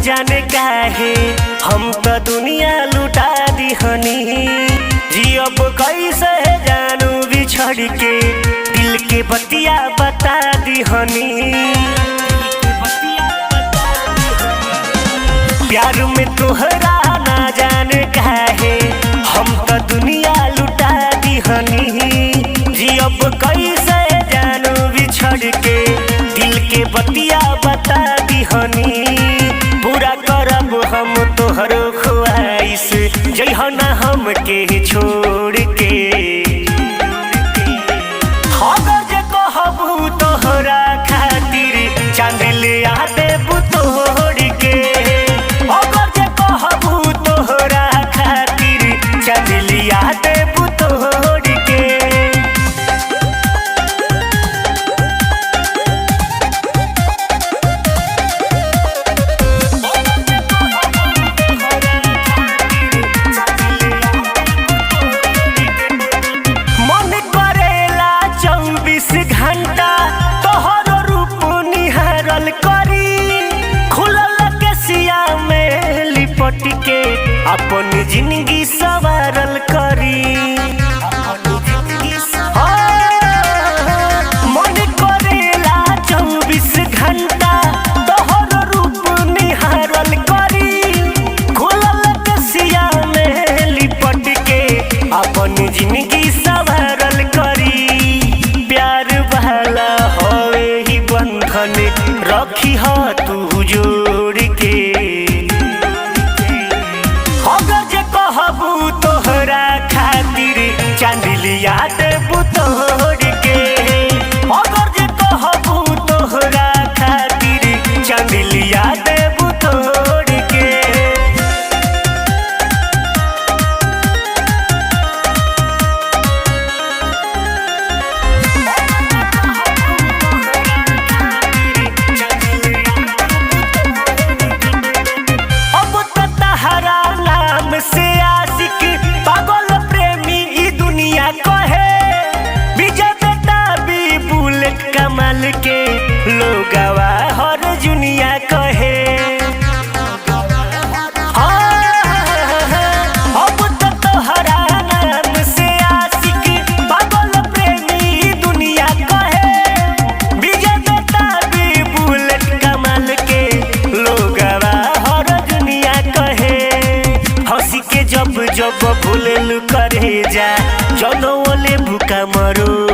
जाने काहे हम तो दुनिया लुटा दिहनी। जियब कैसे जानू बिछड़ के दिल के बतिया बता दिहनी। प्यार में तोहरा ना जाने काहे हम तो दुनिया लुटा दिहनी। जियब कैसे जानू बिछड़ के दिल के बतिया बता दिहनी। पूरा करब हम तोहर ख्वाहिश जइह ना हमके छोड़ के। अगर जे कहबू तोहरा खातिर चांद ले आ देबू तोड़ के। अगर जे कहबू तोहरा खातिर चांद ले आ देबू तोड़ के। घंटा तोहरो रूप निहारल करी। खुलल केसिया में लिपट के अपन जिंदगी सवारल करी। मन करेला 24 घंटा तोहरो रूप निहारल करी। खुलल केसिया में लिपट के अपन जिंदगी सवारल करी। रखी हा तू जोड़ के। अगर जे कहबू तोहरा खातिर चांद लिया देबू तोड़ के। अगर जे कहबू तोहरा खातिर चांद लिया देबू तोड़ के। से आशिक पागल प्रेमी ई दुनिया कहे। विजय बेटा भी बुलेट कमाल के लोगवा हर दुनिया कहे। अब तो तोहरा नाम से आशिक पागल प्रेमी ई दुनिया कहे। विजय बेटा भी बुलेट कमाल के लोगवा हर दुनिया कहे। हंसी के जब जब भूलल करे जा जनोले भूखा मरो।